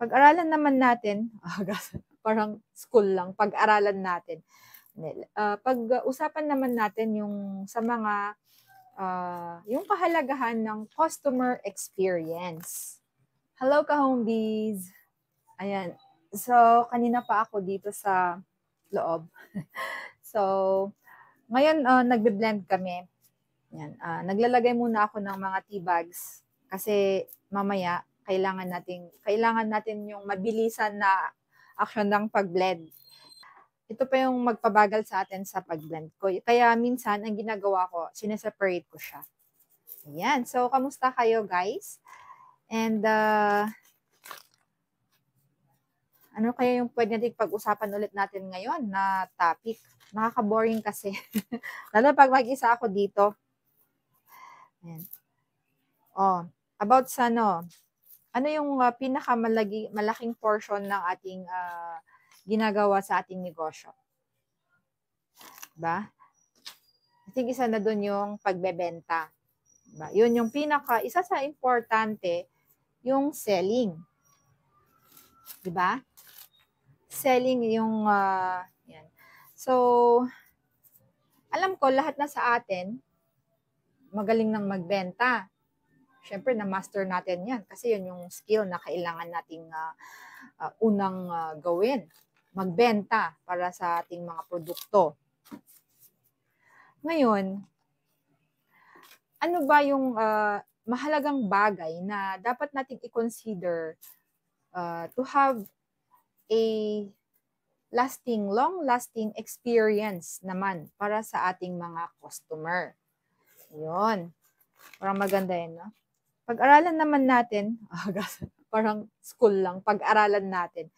Pag-aralan naman natin, parang school lang, pag-aralan natin. Pag-usapan naman natin yung sa mga yung kahalagahan ng customer experience. Hello, ka-homebees! Ayan. So, kanina pa ako dito sa loob. So, ngayon nagbe-blend kami. Yan. Naglalagay muna ako ng mga tea bags kasi mamaya kailangan natin yung mabilisan na action ng pag-blend. Ito pa yung magpabagal sa atin sa pag-blend ko. Kaya minsan, ang ginagawa ko, sineseparate ko siya. Ayan. So, kamusta kayo, guys? And, ano kaya yung pwede natin pag-usapan ulit natin ngayon na topic? Nakaka-boring kasi. Lalo pag mag-isa ako dito. Ayan. Oh, about sa ano yung pinakamalaking portion ng ating ginagawa sa ating negosyo? Diba? I think isa na dun yung pagbebenta. Diba? Yun yung isa sa importante, yung selling. Diba? Selling yung, yan. So, alam ko lahat na sa atin, magaling nang magbenta. Siyempre, na-master natin yan kasi yun yung skill na kailangan nating unang gawin. Magbenta para sa ating mga produkto. Ngayon, ano ba yung mahalagang bagay na dapat nating i-consider to have a long-lasting experience naman para sa ating mga customer. Yun. Parang maganda yun, no? Pag-aralan naman natin, parang school lang, pag-aralan natin.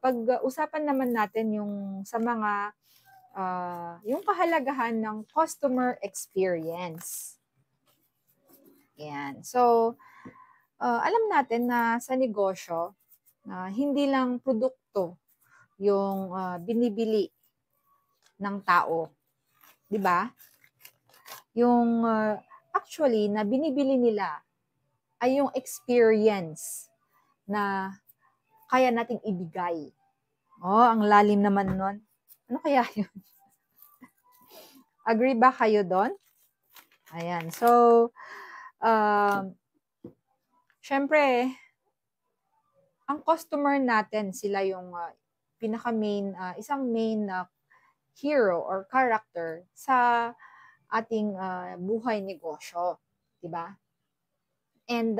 Pag-usapan naman natin yung sa mga yung kahalagahan ng customer experience. Yan. So, alam natin na sa negosyo, hindi lang produkto yung binibili ng tao. 'Di ba? Yung actually na binibili nila ay yung experience na kaya nating ibigay. Oh, ang lalim naman nun. Ano kaya yun? Agree ba kayo doon? Ayan. So, syempre, ang customer natin, sila yung isang main hero or character sa ating buhay negosyo. Diba? And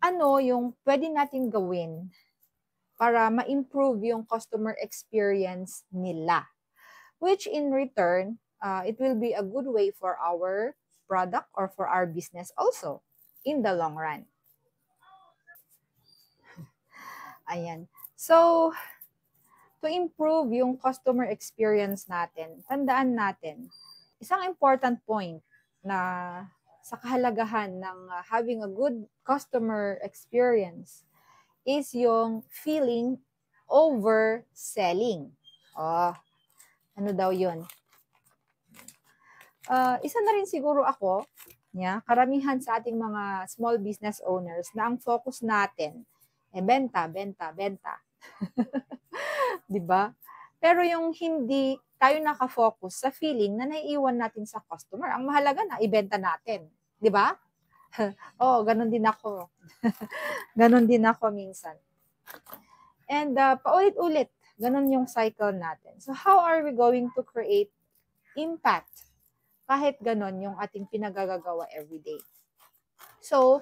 ano yung pwede natin gawin para ma-improve yung customer experience nila? Which in return, it will be a good way for our product or for our business also in the long run. Ayan. So, to improve yung customer experience natin, tandaan natin, isang important point na sa kahalagahan ng having a good customer experience is yung feeling over selling. Oh, ano daw yun? Isa na rin siguro ako, karamihan sa ating mga small business owners na ang focus natin benta, benta, benta. 'Di ba? Pero yung hindi tayo naka-focus sa feeling na naiiwan natin sa customer. Ang mahalaga na ibenta natin, 'di ba? Oh, ganun din ako. Ganun din ako minsan. And paulit-ulit, ganun yung cycle natin. So how are we going to create impact kahit ganun yung ating pinagagagawa everyday? So,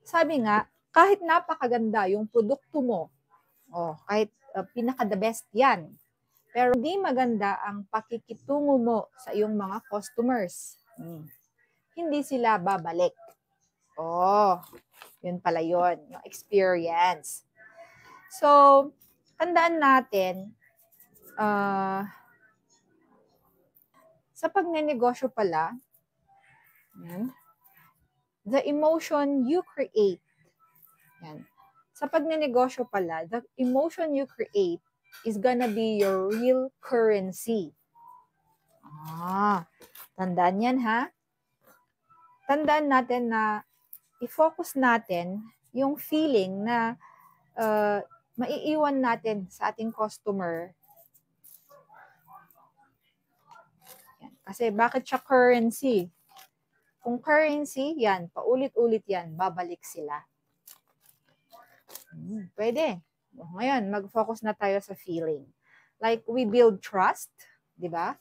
sabi nga, kahit napakaganda yung produkto mo, kahit pinaka-the best yan, pero hindi maganda ang pakikitungo mo sa iyong mga customers, hindi sila babalik. Yun pala yun, yung experience. So, tandaan natin, sa pagnenegosyo pala, the emotion you create. Yan. Sa pagnenegosyo pala, the emotion you create is gonna be your real currency. Tandaan yan, ha? tandaan natin na i-focus natin yung feeling na maiiwan natin sa ating customer. Yan. Kasi bakit siya currency? Kung currency, yan, paulit-ulit yan, babalik sila. Pwede. Ngayon, mag-focus na tayo sa feeling. Like, we build trust, di ba?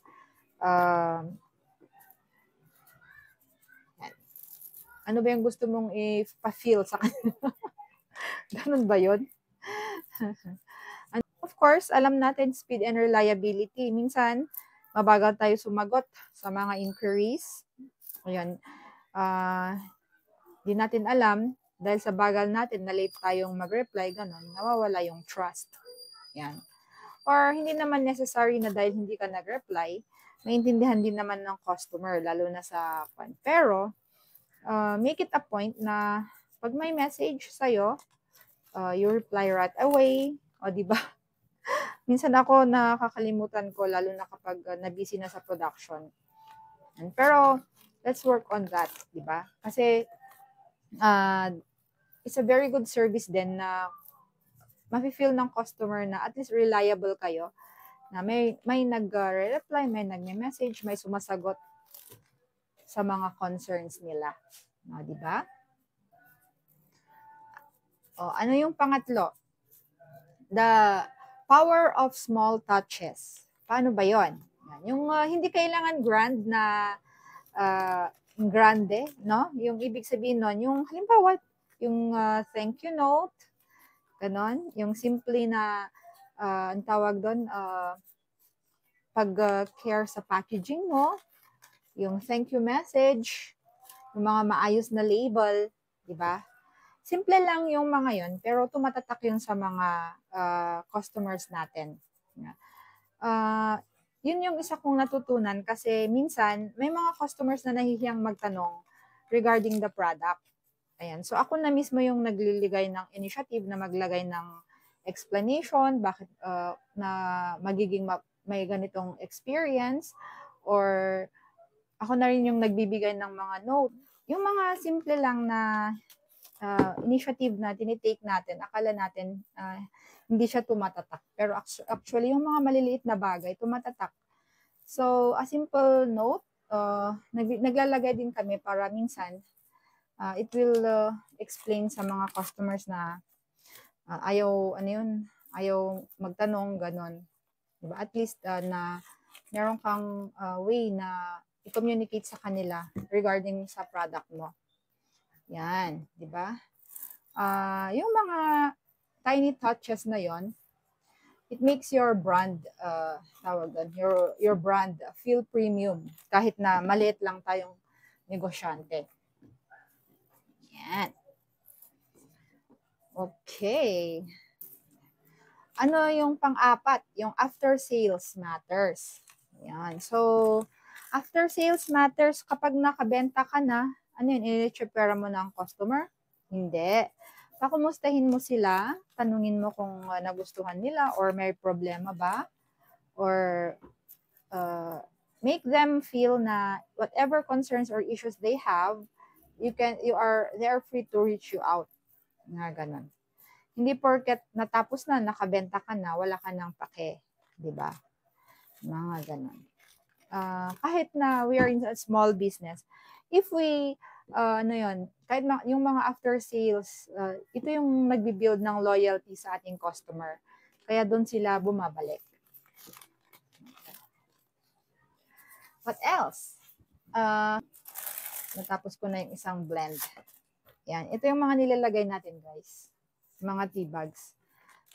Ano ba yung gusto mong ipa-feel sa kanila? Ganun ba yun? And of course, alam natin speed and reliability. Minsan, mabagal tayo sumagot sa mga inquiries. Ayan. Di natin alam, dahil sa bagal natin, na late tayong mag-reply, ganun, nawawala yung trust. Yan. Or hindi naman necessary na dahil hindi ka nag-reply, maintindihan din naman ng customer, lalo na sa pan. Pero, make it a point na pag may message sa'yo, you reply right away. O, di ba? Minsan ako nakakalimutan ko, lalo na kapag na-busy na sa production. Pero, let's work on that, di ba? Kasi, it's a very good service din na mafe-feel ng customer na at least reliable kayo, na may nag-reply, may nag-message, may sumasagot sa mga concerns nila. No, di ba? O, ano yung pangatlo? The power of small touches. Paano ba yon? Yung hindi kailangan grand na grande, no? Yung ibig sabihin nun, yung halimbawa, yung thank you note, ganon, yung simple na, ang tawag doon, pag-care sa packaging mo, yung thank you message, yung mga maayos na label, di ba? Simple lang yung mga yon, pero tumatatak yun sa mga customers natin. Yun yung isa kong natutunan kasi minsan may mga customers na nahihiyang magtanong regarding the product. Ayan. So ako na mismo yung nagliligay ng initiative na maglagay ng explanation bakit na magiging may ganitong experience, or ako na rin yung nagbibigay ng mga note. Yung mga simple lang na initiative na tinitake natin, akala natin hindi siya tumatatak. Pero actually, yung mga maliliit na bagay, tumatatak. So, a simple note, naglalagay din kami para minsan, it will explain sa mga customers na ayaw magtanong, ganon. Diba? At least na meron kang way na i-communicate sa kanila regarding sa product mo. Yan, di ba? Yung mga tiny touches na yon, it makes your brand, tawag doon, your brand feel premium kahit na maliit lang tayong negosyante. Yan. Okay. Ano yung pang-apat? Yung after sales matters. Yan. So, after sales matters, kapag nakabenta ka na, ano yun, i-prepare mo ng customer? Hindi. Pakumustahin mo sila, tanungin mo kung nagustuhan nila or may problema ba, or make them feel na whatever concerns or issues they have, they are free to reach you out. Nga ganun. Hindi porket natapos na, nakabenta ka na, wala ka nang pake, di ba? Mga ganun. Kahit na we are in a small business, if we kahit yung mga after sales, ito yung nagbi-build ng loyalty sa ating customer. Kaya doon sila bumabalik. What else? Natapos ko na yung isang blend. Yan. Ito yung mga nilalagay natin, guys. Mga tea bags.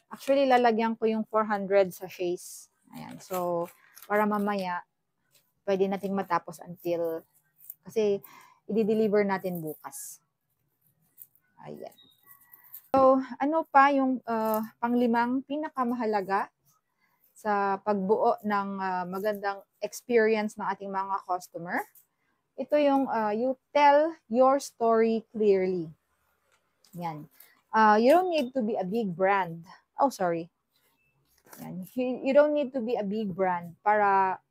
Actually, lalagyan ko yung 400 sachets. Ayan. So, para mamaya, pwede nating matapos until, kasi, i-deliver natin bukas. Ayan. So, ano pa yung panglimang pinakamahalaga sa pagbuo ng magandang experience ng ating mga customer? Ito yung you tell your story clearly. Yan. You don't need to be a big brand. Oh, sorry. Yan. You don't need to be a big brand para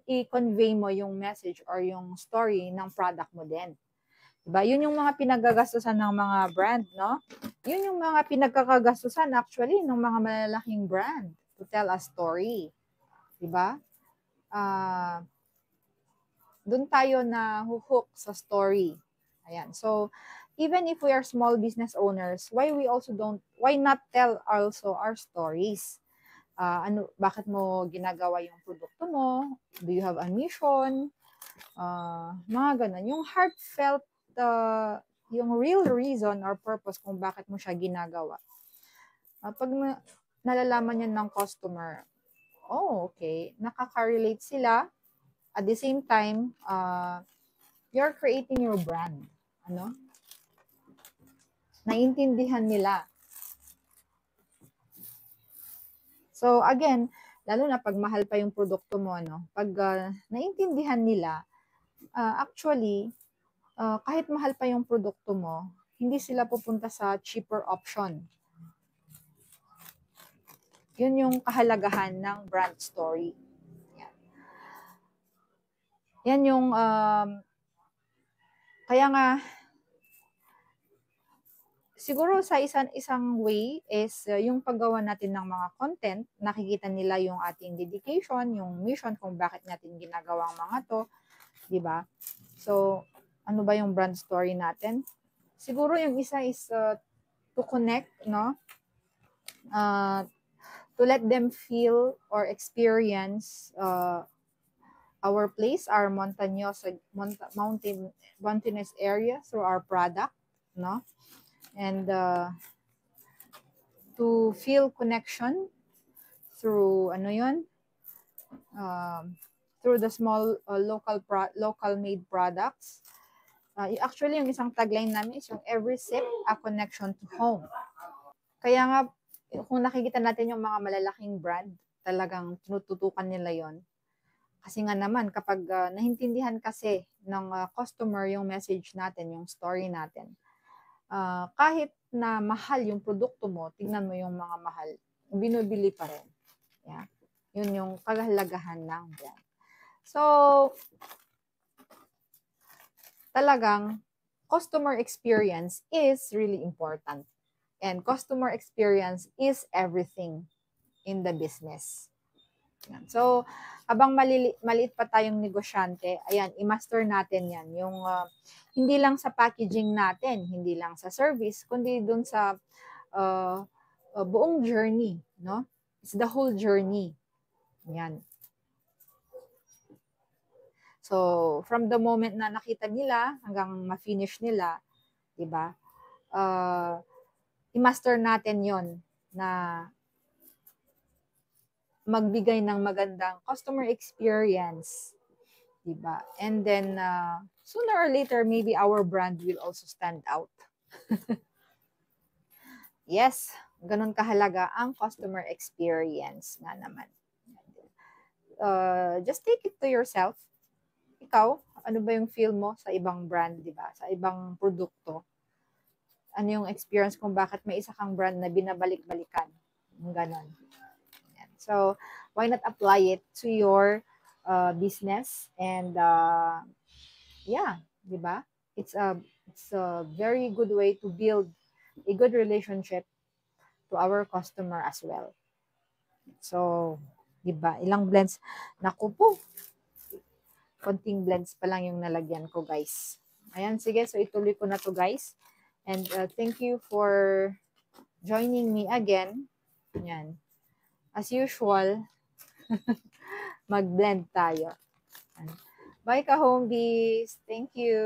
i-convey mo yung message or yung story ng product mo din. Diba? Yun yung mga pinagagastusan ng mga brand, no? Yun yung mga pinagkakagastusan actually ng mga malalaking brand to tell a story. Diba? Doon tayo na hook sa story. Ayan. So, even if we are small business owners, why not tell also our stories? Bakit mo ginagawa yung produkto mo? Do you have a mission? Mga ganun. Yung heartfelt, yung real reason or purpose kung bakit mo siya ginagawa. Pag nalalaman yan ng customer, oh, okay, nakaka-relate sila. At the same time, you're creating your brand. Ano? Naiintindihan nila. So again, lalo na pag mahal pa yung produkto mo, ano, pag naiintindihan nila, actually, kahit mahal pa yung produkto mo, hindi sila pupunta sa cheaper option. Yun yung kahalagahan ng brand story. Yan yung, kaya nga, siguro sa isang way is yung paggawa natin ng mga content, nakikita nila yung ating dedication, yung mission kung bakit natin ginagawa ang mga to, di ba? So, ano ba yung brand story natin? Siguro yung isa is to connect, no? To let them feel or experience our place, our mountainous area through our product, no? And to feel connection through through the small local made products. Actually, yung isang tagline namin is yung every sip a connection to home. Kaya nga, kung nakikita natin yung mga malalaking brand, talagang tinututukan nila yon. Kasi nga naman, kapag nahintindihan kasi ng customer yung message natin, yung story natin, kahit na mahal yung produkto mo, tignan mo yung mga mahal, binubili pa rin. Yeah. Yun yung kahalagahan ng brand. So, talagang customer experience is really important. And customer experience is everything in the business. Yan. So, habang maliit pa tayong negosyante, ayan, i-master natin yan. Yung hindi lang sa packaging natin, hindi lang sa service, kundi dun sa buong journey, no? It's the whole journey. Yan. So, from the moment na nakita nila hanggang ma-finish nila, 'di ba? I-master natin 'yon na magbigay ng magandang customer experience, 'di ba? And then sooner or later maybe our brand will also stand out. Yes, ganun kahalaga ang customer experience nga naman. Just take it to yourself. Ikaw, ano ba yung feel mo sa ibang brand, 'di ba? Sa ibang produkto? Ano yung experience kung bakit may isa kang brand na binabalik-balikan? Ganon. So, why not apply it to your business? And yeah, di ba? It's a very good way to build a good relationship to our customer as well. So, di ba? Ilang blends? Naku po. Konting blends pa lang yung nalagyan ko, guys. Ayan, sige. So, ituloy ko na to, guys. And thank you for joining me again. Ayan. As usual, mag-blend tayo. Bye ka, home bees. Thank you.